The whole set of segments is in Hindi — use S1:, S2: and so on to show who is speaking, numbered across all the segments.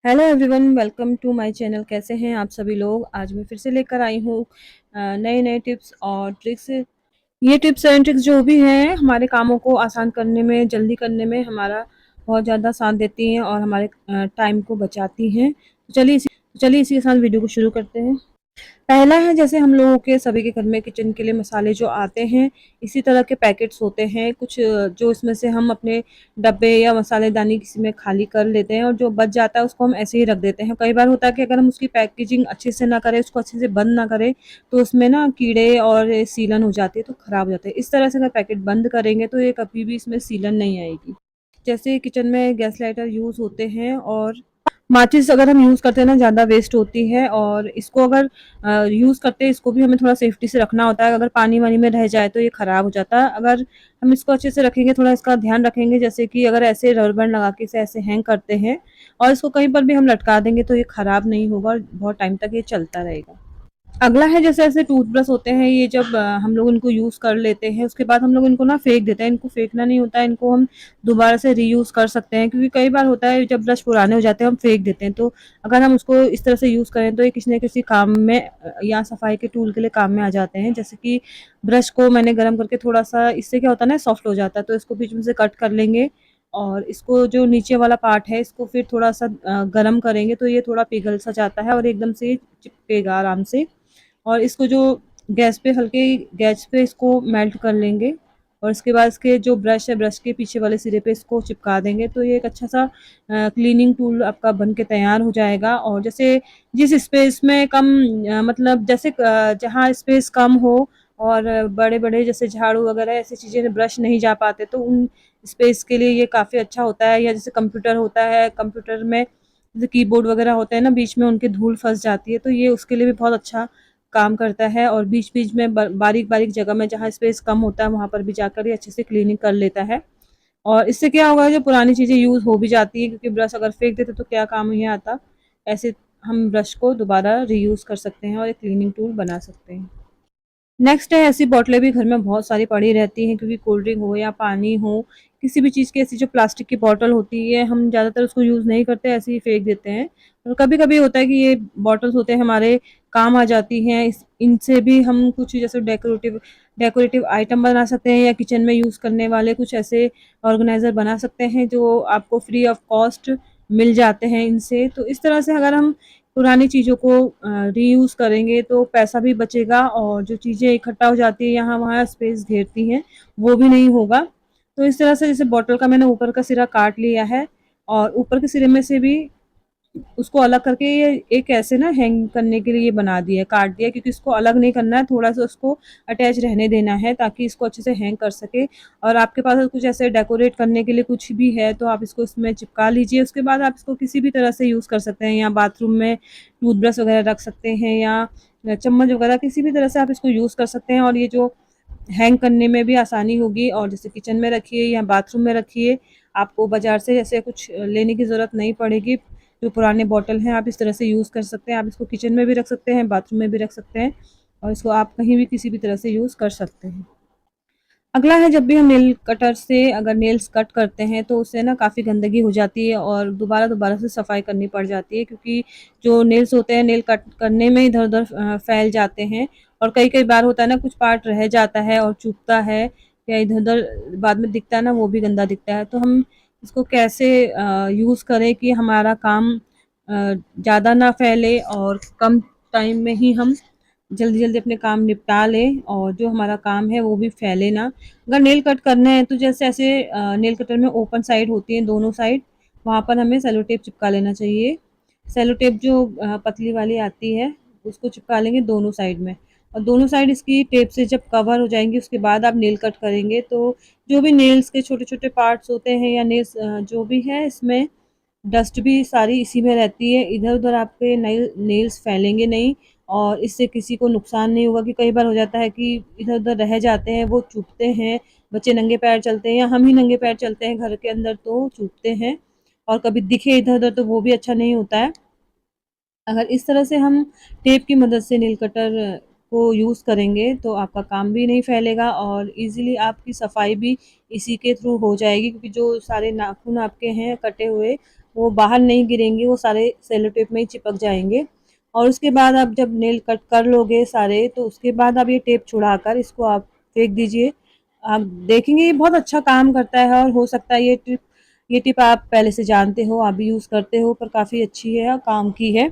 S1: Hello everyone, welcome to my channel. कैसे हैं आप सभी लोग। आज मैं फिर से लेकर आई हूँ नए नए टिप्स और ट्रिक्स। ये टिप्स एंड ट्रिक्स जो भी हैं हमारे कामों को आसान करने में, जल्दी करने में हमारा बहुत ज़्यादा साथ देती हैं और हमारे टाइम को बचाती हैं। तो चलिए इसी के साथ वीडियो को शुरू करते हैं। पहला है, जैसे हम लोगों के सभी के घर में किचन के लिए मसाले जो आते हैं, इसी तरह के पैकेट्स होते हैं कुछ, जो इसमें से हम अपने डब्बे या मसालेदानी किसी में खाली कर लेते हैं और जो बच जाता है उसको हम ऐसे ही रख देते हैं। कई बार होता है कि अगर हम उसकी पैकेजिंग अच्छे से ना करें, उसको अच्छे से बंद ना करें, तो उसमें ना कीड़े और सीलन हो जाती है, तो खराब हो जाते हैं। इस तरह से अगर पैकेट बंद करेंगे तो ये कभी भी इसमें सीलन नहीं आएगी। जैसे किचन में गैस लाइटर यूज़ होते हैं और माचिस अगर हम यूज़ करते हैं ना, ज़्यादा वेस्ट होती है और इसको अगर यूज़ करते हैं, इसको भी हमें थोड़ा सेफ्टी से रखना होता है। अगर पानी वानी में रह जाए तो ये ख़राब हो जाता है। अगर हम इसको अच्छे से रखेंगे, थोड़ा इसका ध्यान रखेंगे, जैसे कि अगर ऐसे रबर बैंड लगा के इसे ऐसे हैंग करते हैं और इसको कहीं पर भी हम लटका देंगे तो ये ख़राब नहीं होगा और बहुत टाइम तक ये चलता रहेगा। अगला है, जैसे ऐसे टूथब्रश होते हैं, ये जब हम लोग इनको यूज़ कर लेते हैं, उसके बाद हम लोग इनको ना फेंक देते हैं। इनको फेंकना नहीं होता है, इनको हम दोबारा से रीयूज़ कर सकते हैं, क्योंकि कई बार होता है जब ब्रश पुराने हो जाते हैं हम फेंक देते हैं। तो अगर हम उसको इस तरह से यूज़ करें तो ये किसी न किसी काम में या सफाई के टूल के लिए काम में आ जाते हैं। जैसे कि ब्रश को मैंने गर्म करके थोड़ा-सा, इससे क्या होता है ना, सॉफ्ट हो जाता है, तो इसको बीच में से कट कर लेंगे और इसको जो नीचे वाला पार्ट है इसको फिर थोड़ा-सा गरम करेंगे तो ये थोड़ा पिघल सा जाता है और एकदम से चिपकेगा आराम से। और इसको जो गैस पे, हल्के गैस पे इसको मेल्ट कर लेंगे और इसके बाद इसके जो ब्रश है, ब्रश के पीछे वाले सिरे पे इसको चिपका देंगे तो ये एक अच्छा सा क्लीनिंग टूल आपका बन के तैयार हो जाएगा। और जैसे जिस स्पेस में कम, मतलब जैसे जहाँ स्पेस कम हो और बड़े-बड़े जैसे झाड़ू वगैरह ऐसी चीज़ें ब्रश नहीं जा पाते, तो उन स्पेस के लिए ये काफ़ी अच्छा होता है। या जैसे कंप्यूटर होता है, कंप्यूटर में जैसे कीबोर्ड वगैरह होते हैं ना, बीच में उनके धूल फँस जाती है, तो ये उसके लिए भी बहुत अच्छा काम करता है। और बीच-बीच में बारीक-बारीक जगह में जहाँ स्पेस कम होता है वहाँ पर भी जाकर ये अच्छे से क्लीनिंग कर लेता है। और इससे क्या होगा, जो पुरानी चीज़ें यूज़ हो भी जाती हैं, क्योंकि ब्रश अगर फेंक देते तो क्या काम ही आता। ऐसे हम ब्रश को दोबारा रीयूज़ कर सकते हैं और एक क्लीनिंग टूल बना सकते हैं। नेक्स्ट है, ऐसी बॉटलें भी घर में बहुत सारी पड़ी रहती हैं, क्योंकि कोल्ड ड्रिंक हो या पानी हो, किसी भी चीज़ की ऐसी जो प्लास्टिक की बॉटल होती है, हम ज़्यादातर उसको यूज़ नहीं करते, ऐसे ही फेंक देते हैं। और कभी-कभी होता है कि ये बॉटल्स होते हैं हमारे काम आ जाती हैं, इस इनसे भी हम कुछ जैसे डेकोरेटिव डेकोरेटिव आइटम बना सकते हैं या किचन में यूज़ करने वाले कुछ ऐसे ऑर्गेनाइज़र बना सकते हैं जो आपको फ्री ऑफ कॉस्ट मिल जाते हैं इनसे। तो इस तरह से अगर हम पुरानी चीज़ों को रीयूज़ करेंगे तो पैसा भी बचेगा और जो चीज़ें इकट्ठा हो जाती है यहाँ-वहाँ स्पेस घेरती हैं, वो भी नहीं होगा। तो इस तरह से जैसे बॉटल का मैंने ऊपर का सिरा काट लिया है और ऊपर के सिरे में से भी उसको अलग करके ये एक ऐसे ना हैंग करने के लिए ये बना दिया है, काट दिया है, क्योंकि इसको अलग नहीं करना है, थोड़ा-सा उसको अटैच रहने देना है ताकि इसको अच्छे से हैंग कर सके। और आपके पास अगर कुछ ऐसे डेकोरेट करने के लिए कुछ भी है तो आप इसको इसमें चिपका लीजिए। उसके बाद आप इसको किसी भी तरह से यूज़ कर सकते हैं, या बाथरूम में टूथब्रश वगैरह रख सकते हैं या चम्मच वगैरह किसी भी तरह से आप इसको यूज़ कर सकते हैं और ये जो हैंग करने में भी आसानी होगी। और जैसे किचन में रखिए या बाथरूम में रखिए, आपको बाज़ार से ऐसे कुछ लेने की ज़रूरत नहीं पड़ेगी। जो पुराने बॉटल हैं आप इस तरह से यूज़ कर सकते हैं। आप इसको किचन में भी रख सकते हैं, बाथरूम में भी रख सकते हैं और इसको आप कहीं भी किसी भी तरह से यूज़ कर सकते हैं। अगला है, जब भी हम नेल कटर से अगर नेल्स कट करते हैं तो उससे ना काफ़ी गंदगी हो जाती है और दोबारा-दोबारा से सफाई करनी पड़ जाती है, क्योंकि जो नेल्स होते हैं नेल कट करने में इधर-उधर फैल जाते हैं और कई-कई बार होता है ना, कुछ पार्ट रह जाता है और चुभता है या इधर-उधर बाद में दिखता है ना, वो भी गंदा दिखता है। तो हम इसको कैसे यूज़ करें कि हमारा काम ज़्यादा ना फैले और कम टाइम में ही हम जल्दी-जल्दी अपने काम निपटा लें और जो हमारा काम है वो भी फैले ना। अगर नेल कट करना है तो जैसे ऐसे नेल कटर में ओपन साइड होती है दोनों साइड, वहाँ पर हमें सेलो टेप चिपका लेना चाहिए। सेलो टेप जो पतली वाली आती है उसको चिपका लेंगे दोनों साइड में और दोनों साइड इसकी टेप से जब कवर हो जाएँगी उसके बाद आप नेल कट करेंगे तो जो भी नेल्स के छोटे-छोटे पार्ट्स होते हैं या नेल्स जो भी है इसमें डस्ट भी सारी इसी में रहती है, इधर-उधर आपके नेल्स फैलेंगे नहीं और इससे किसी को नुकसान नहीं होगा। कि कई बार हो जाता है कि इधर-उधर रह जाते हैं, वो चुभते हैं, बच्चे नंगे पैर चलते हैं या हम ही नंगे पैर चलते हैं घर के अंदर तो चुभते हैं और कभी दिखे इधर-उधर तो वो भी अच्छा नहीं होता है। अगर इस तरह से हम टेप की मदद से नेल कटर को यूज़ करेंगे तो आपका काम भी नहीं फैलेगा और ईज़िली आपकी सफाई भी इसी के थ्रू हो जाएगी, क्योंकि जो सारे नाखून आपके हैं कटे हुए वो बाहर नहीं गिरेंगे, वो सारे सेलो टेप में ही चिपक जाएँगे। और उसके बाद आप जब नेल कट कर लोगे सारे, तो उसके बाद आप ये टेप छुड़ाकर इसको आप फेंक दीजिए। आप देखेंगे ये बहुत अच्छा काम करता है और हो सकता है ये टिप आप पहले से जानते हो, आप भी यूज़ करते हो, पर काफ़ी अच्छी है और काम की है।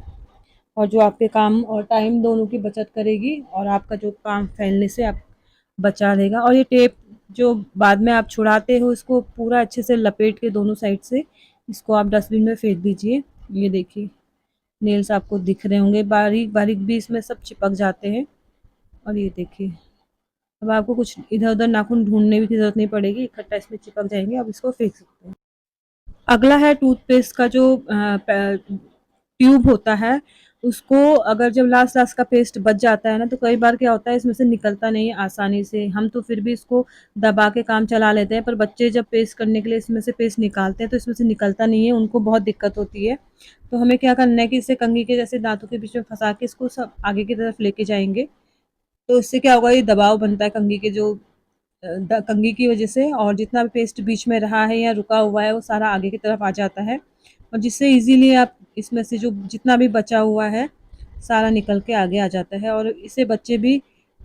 S1: और जो आपके काम और टाइम दोनों की बचत करेगी और आपका जो काम फैलने से आप बचा देगा। और ये टेप जो बाद में आप छुड़ाते हो, इसको पूरा अच्छे से लपेट के दोनों साइड से इसको आप डस्टबिन में फेंक दीजिए। ये देखिए नेल्स आपको दिख रहे होंगे, बारीक बारीक भी इसमें सब चिपक जाते हैं। और ये देखिए अब आपको कुछ इधर उधर नाखून ढूंढने की जरूरत नहीं पड़ेगी, इकट्ठा इसमें चिपक जाएंगे। अब इसको फेंक सकते हैं। अगला है टूथपेस्ट का जो ट्यूब होता है, उसको अगर जब लास्ट लास्ट का पेस्ट बच जाता है ना, तो कई बार क्या होता है इसमें से निकलता नहीं है आसानी से। हम तो फिर भी इसको दबा के काम चला लेते हैं, पर बच्चे जब पेस्ट करने के लिए इसमें से पेस्ट निकालते हैं तो इसमें से निकलता नहीं है, उनको बहुत दिक्कत होती है। तो हमें क्या करना है कि इसे कंघी के जैसे दांतों के बीच में फंसा के इसको सब आगे की तरफ लेके जाएंगे। तो इससे क्या होगा, ये दबाव बनता है कंघी के जो कंघी की वजह से, और जितना भी पेस्ट बीच में रहा है या रुका हुआ है वो सारा आगे की तरफ आ जाता है। और जिससे इजीली आप इसमें से जो जितना भी बचा हुआ है सारा निकल के आगे आ जाता है। और इसे बच्चे भी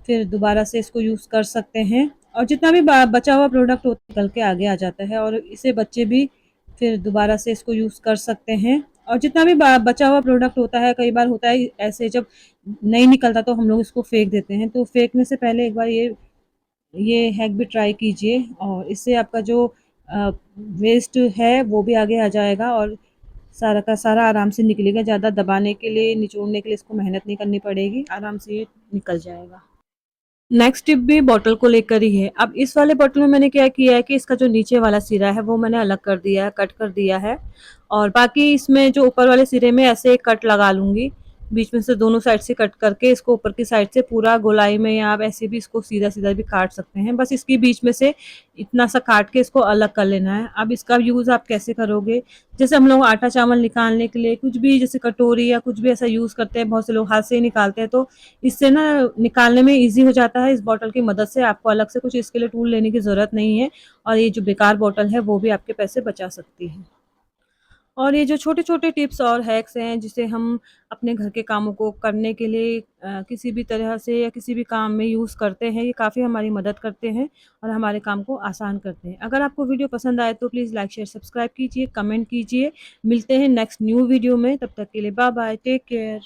S1: फिर दोबारा से इसको यूज़ कर सकते हैं। और जितना भी बचा हुआ प्रोडक्ट होता है निकल के आगे आ जाता है, और इसे बच्चे भी फिर दोबारा से इसको यूज़ कर सकते हैं। और जितना भी बचा हुआ प्रोडक्ट होता है, कई बार होता है ऐसे जब नहीं निकलता तो हम लोग इसको फेंक देते हैं। तो फेंकने से पहले एक बार ये हैक भी ट्राई कीजिए, और इससे आपका जो वेस्ट है वो भी आगे आ जाएगा और सारा का सारा आराम से निकलेगा। ज़्यादा दबाने के लिए, निचोड़ने के लिए इसको मेहनत नहीं करनी पड़ेगी, आराम से ये निकल जाएगा। नेक्स्ट टिप भी बॉटल को लेकर ही है। अब इस वाले बॉटल में मैंने क्या किया है कि इसका जो नीचे वाला सिरा है वो मैंने अलग कर दिया है, कट कर दिया है। और बाकी इसमें जो ऊपर वाले सिरे में ऐसे एक कट लगा लूँगी। बीच में से दोनों साइड से कट करके इसको ऊपर की साइड से पूरा गोलाई में, या आप ऐसे भी इसको सीधा-सीधा भी काट सकते हैं। बस इसके बीच में से इतना सा काट के इसको अलग कर लेना है। अब इसका यूज़ आप कैसे करोगे? जैसे हम लोग आटा चावल निकालने के लिए कुछ भी जैसे कटोरी या कुछ भी ऐसा यूज़ करते हैं, बहुत से लोग हाथ से ही निकालते हैं, तो इससे ना निकालने में ईज़ी हो जाता है। इस बॉटल की मदद से आपको अलग से कुछ इसके लिए टूल लेने की ज़रूरत नहीं है, और ये जो बेकार बॉटल है वो भी आपके पैसे बचा सकती है। और ये जो छोटे-छोटे टिप्स और हैक्स हैं जिसे हम अपने घर के कामों को करने के लिए किसी भी तरह से या किसी भी काम में यूज़ करते हैं, ये काफ़ी हमारी मदद करते हैं और हमारे काम को आसान करते हैं। अगर आपको वीडियो पसंद आए तो प्लीज़ लाइक, शेयर, सब्सक्राइब कीजिए, कमेंट कीजिए। मिलते हैं नेक्स्ट न्यू वीडियो में, तब तक के लिए बाय बाय, टेक केयर।